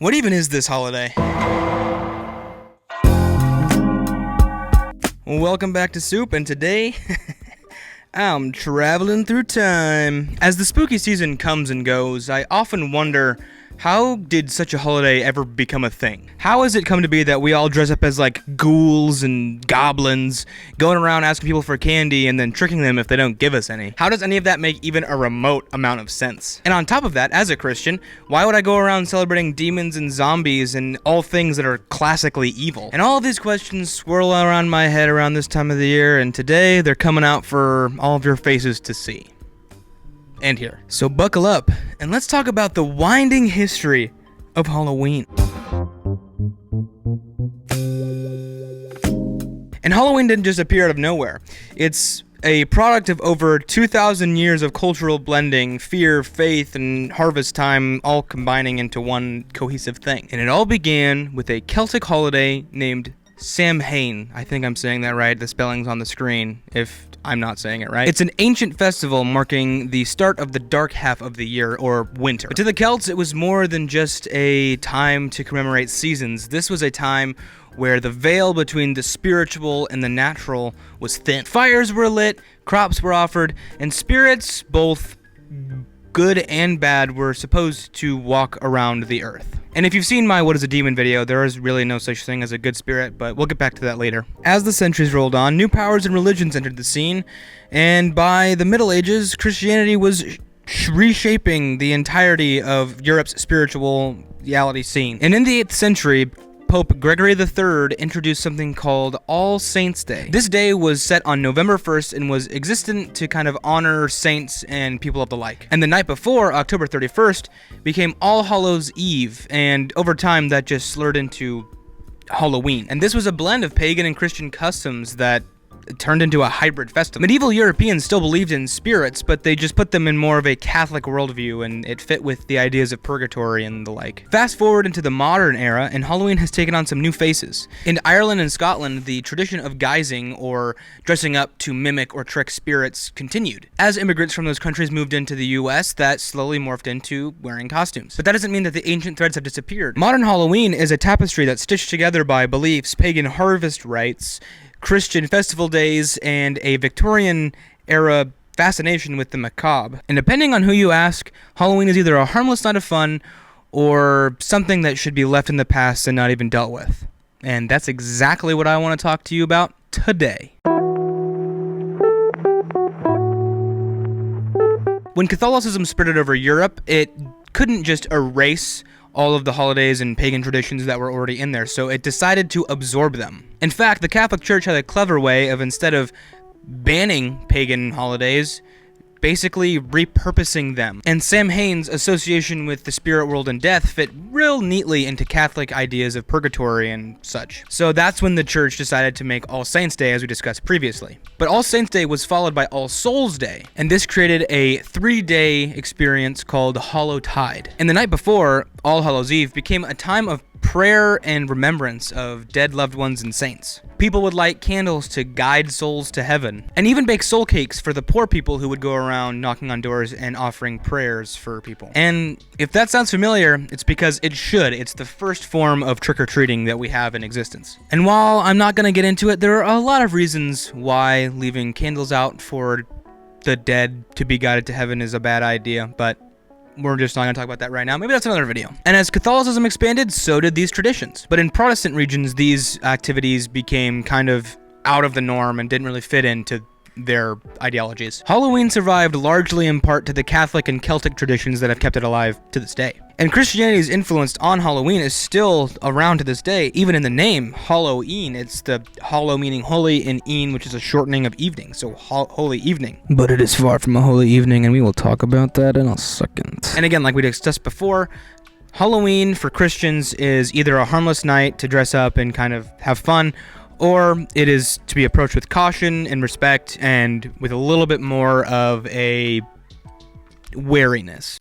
What even is this holiday? Welcome back to Soup, and today, I'm traveling through time. As the spooky season comes and goes, I often wonder, how did such a holiday ever become a thing? How has it come to be that we all dress up as like ghouls and goblins, going around asking people for candy and then tricking them if they don't give us any? How does any of that make even a remote amount of sense? And on top of that, as a Christian, why would I go around celebrating demons and zombies and all things that are classically evil? And all of these questions swirl around my head around this time of the year, and today they're coming out for all of your faces to see. And here. So buckle up, and let's talk about the winding history of Halloween. And Halloween didn't just appear out of nowhere. It's a product of over 2,000 years of cultural blending, fear, faith, and harvest time all combining into one cohesive thing. And it all began with a Celtic holiday named Samhain. I think I'm saying that right. The spelling's on the screen if I'm not saying it right. It's an ancient festival marking the start of the dark half of the year, or winter. But to the Celts, it was more than just a time to commemorate seasons. This was a time where the veil between the spiritual and the natural was thin. Fires were lit, crops were offered, and spirits, both good and bad, were supposed to walk around the earth. And if you've seen my What is a Demon video, there is really no such thing as a good spirit, but we'll get back to that later. As the centuries rolled on, new powers and religions entered the scene, and by the Middle Ages, Christianity was reshaping the entirety of Europe's spirituality scene. And in the 8th century, Pope Gregory III introduced something called All Saints' Day. This day was set on November 1st and was existent to kind of honor saints and people of the like. And the night before, October 31st, became All Hallows' Eve, and over time that just slurred into Halloween. And this was a blend of pagan and Christian customs that turned into a hybrid festival. Medieval Europeans still believed in spirits, but they just put them in more of a Catholic worldview, and it fit with the ideas of purgatory and the like. Fast forward into the modern era, and Halloween has taken on some new faces. In Ireland and Scotland, the tradition of guising, or dressing up to mimic or trick spirits, continued. As immigrants from those countries moved into the US, that slowly morphed into wearing costumes. But that doesn't mean that the ancient threads have disappeared. Modern Halloween is a tapestry that's stitched together by beliefs, pagan harvest rites, Christian festival days, and a Victorian-era fascination with the macabre. And depending on who you ask, Halloween is either a harmless night of fun or something that should be left in the past and not even dealt with. And that's exactly what I want to talk to you about today. When Catholicism spread over Europe, it couldn't just erase all of the holidays and pagan traditions that were already in there, so it decided to absorb them. In fact, the Catholic Church had a clever way of, instead of banning pagan holidays, basically repurposing them. And Samhain's association with the spirit world and death fit real neatly into Catholic ideas of purgatory and such. So that's when the church decided to make All Saints' Day, as we discussed previously. But All Saints' Day was followed by All Souls' Day, and this created a 3-day experience called Hallowtide. And the night before, All Hallows' Eve, became a time of prayer and remembrance of dead loved ones and saints. People would light candles to guide souls to heaven, and even bake soul cakes for the poor people who would go around knocking on doors and offering prayers for people. And if that sounds familiar, it's because it should. It's the first form of trick-or-treating that we have in existence. And while I'm not going to get into it, there are a lot of reasons why leaving candles out for the dead to be guided to heaven is a bad idea, but we're just not going to talk about that right now. Maybe that's another video. And as Catholicism expanded, so did these traditions. But in Protestant regions, these activities became kind of out of the norm and didn't really fit into their ideologies. Halloween survived largely in part to the Catholic and Celtic traditions that have kept it alive to this day. And Christianity's influence on Halloween is still around to this day, even in the name, Halloween. It's the hollow meaning holy, and een, which is a shortening of evening, so holy evening. But it is far from a holy evening, and we will talk about that in a second. And again, like we discussed before, Halloween for Christians is either a harmless night to dress up and kind of have fun, or it is to be approached with caution and respect and with a little bit more of a wariness.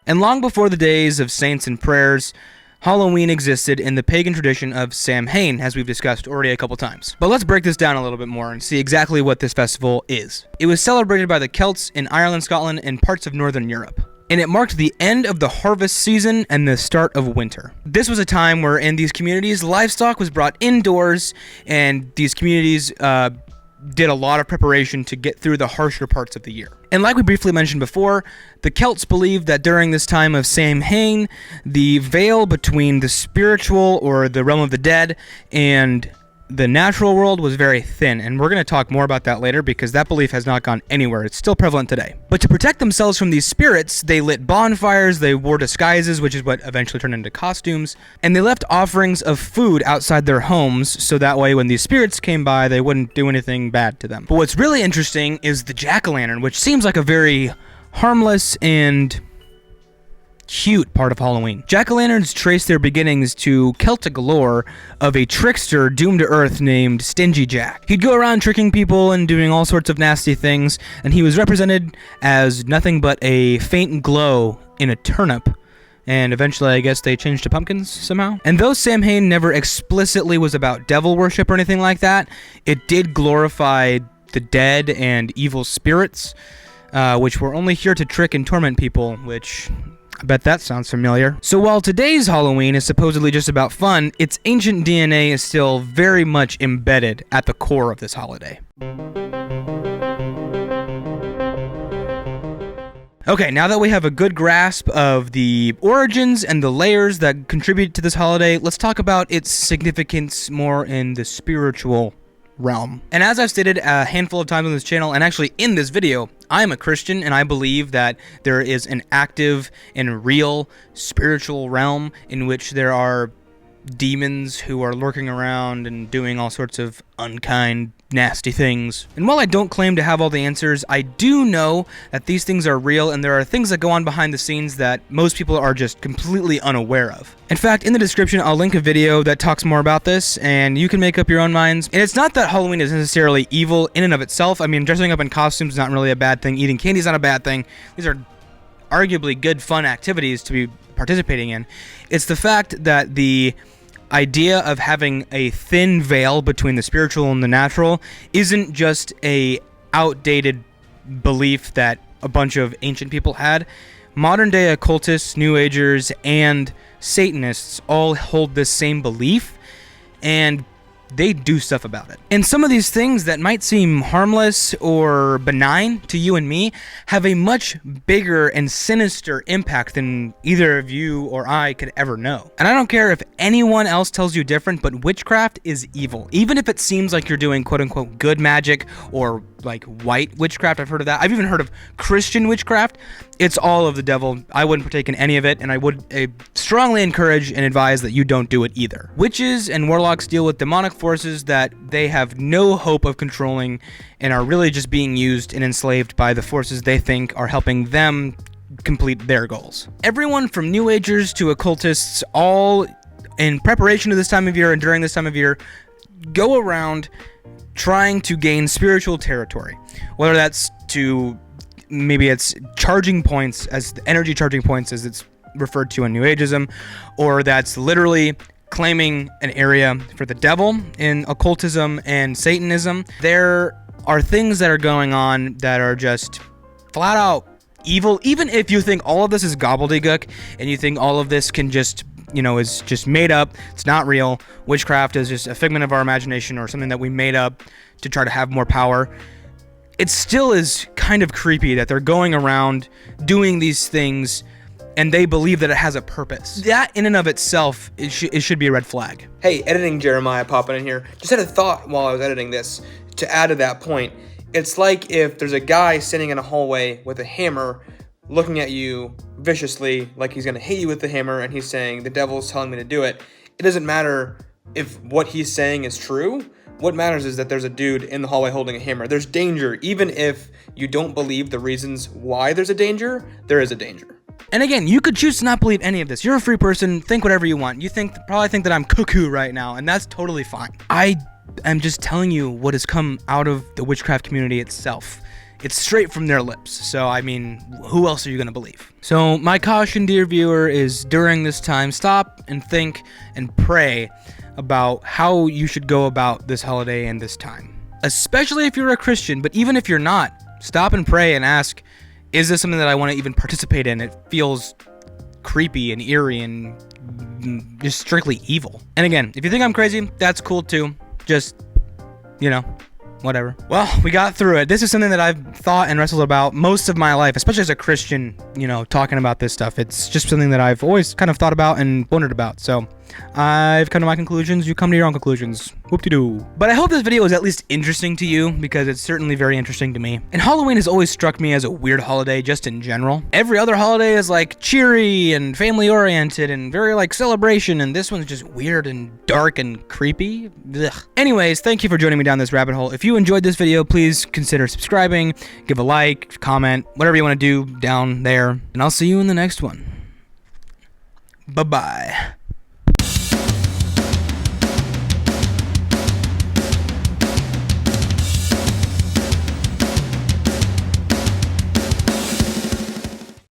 And long before the days of saints and prayers, Halloween existed in the pagan tradition of Samhain, as we've discussed already a couple times. But let's break this down a little bit more and see exactly what this festival is. It was celebrated by the Celts in Ireland, Scotland, and parts of Northern Europe. And it marked the end of the harvest season and the start of winter. This was a time where in these communities, livestock was brought indoors, and these communities did a lot of preparation to get through the harsher parts of the year. And like we briefly mentioned before, the Celts believed that during this time of Samhain, the veil between the spiritual or the realm of the dead and the natural world was very thin, and we're going to talk more about that later because that belief has not gone anywhere. It's still prevalent today. But to protect themselves from these spirits, they lit bonfires, they wore disguises, which is what eventually turned into costumes, and they left offerings of food outside their homes so that way when these spirits came by, they wouldn't do anything bad to them. But what's really interesting is the jack-o'-lantern, which seems like a very harmless and cute part of Halloween. Jack-o'-lanterns trace their beginnings to Celtic lore of a trickster doomed to earth named Stingy Jack. He'd go around tricking people and doing all sorts of nasty things, and he was represented as nothing but a faint glow in a turnip. And eventually, I guess they changed to pumpkins somehow. And though Samhain never explicitly was about devil worship or anything like that, it did glorify the dead and evil spirits, which were only here to trick and torment people, which I bet that sounds familiar. So while today's Halloween is supposedly just about fun, its ancient DNA is still very much embedded at the core of this holiday. Okay, now that we have a good grasp of the origins and the layers that contribute to this holiday, let's talk about its significance more in the spiritual realm. And as I've stated a handful of times on this channel, and actually in this video, I'm a Christian and I believe that there is an active and real spiritual realm in which there are demons who are lurking around and doing all sorts of unkind, nasty things. And while I don't claim to have all the answers, I do know that these things are real and there are things that go on behind the scenes that most people are just completely unaware of. In fact, in the description, I'll link a video that talks more about this, and you can make up your own minds. And it's not that Halloween is necessarily evil in and of itself. I mean, dressing up in costumes is not really a bad thing. Eating candy is not a bad thing. These are arguably good, fun activities to be participating in. It's the fact that the idea of having a thin veil between the spiritual and the natural isn't just a outdated belief that a bunch of ancient people had. Modern day occultists, New Agers, and Satanists all hold this same belief, and they do stuff about it. And some of these things that might seem harmless or benign to you and me have a much bigger and sinister impact than either of you or I could ever know. And I don't care if anyone else tells you different, but witchcraft is evil. Even if it seems like you're doing quote-unquote good magic or like white witchcraft, I've heard of that. I've even heard of Christian witchcraft. It's all of the devil. I wouldn't partake in any of it, and I would strongly encourage and advise that you don't do it either. Witches and warlocks deal with demonic forces that they have no hope of controlling and are really just being used and enslaved by the forces they think are helping them complete their goals. Everyone from New Agers to occultists, all in preparation to this time of year and during this time of year, go around trying to gain spiritual territory, whether that's to maybe it's charging points, as the energy charging points as it's referred to in New Ageism, or that's literally claiming an area for the devil in occultism and Satanism. There are things that are going on that are just flat out evil. Even if you think all of this is gobbledygook and you think all of this can just, is just made up, it's not real, witchcraft is just a figment of our imagination or something that we made up to try to have more power, it still is kind of creepy that they're going around doing these things and they believe that it has a purpose. That in and of itself, it should be a red flag. Hey, editing Jeremiah popping in here. Just had a thought while I was editing this to add to that point. It's like if there's a guy sitting in a hallway with a hammer looking at you viciously like he's going to hit you with the hammer, and he's saying, the devil's telling me to do it. It doesn't matter if what he's saying is true. What matters is that there's a dude in the hallway holding a hammer. There's danger. Even if you don't believe the reasons why there's a danger, there is a danger. And again, you could choose to not believe any of this. You're a free person. Think whatever you want. You probably think that I'm cuckoo right now, and that's totally fine. I am just telling you what has come out of the witchcraft community itself. It's straight from their lips. So, I mean, who else are you going to believe? So, my caution, dear viewer, is during this time, stop and think and pray about how you should go about this holiday and this time. Especially if you're a Christian, but even if you're not, stop and pray and ask, is this something that I want to even participate in? It feels creepy and eerie and just strictly evil. And again, if you think I'm crazy, that's cool too. Just, you know, whatever. Well, we got through it. This is something that I've thought and wrestled about most of my life, especially as a Christian, you know, talking about this stuff. It's just something that I've always kind of thought about and wondered about. So I've come to my conclusions. You come to your own conclusions. Whoop-de-doo. But I hope this video is at least interesting to you, because it's certainly very interesting to me. And Halloween has always struck me as a weird holiday just in general. Every other holiday is like cheery and family oriented and very like celebration, and this one's just weird and dark and creepy. Ugh. Anyways, thank you for joining me down this rabbit hole. If you enjoyed this video, please consider subscribing, give a like, comment, whatever you want to do down there, and I'll see you in the next one. Bye-bye.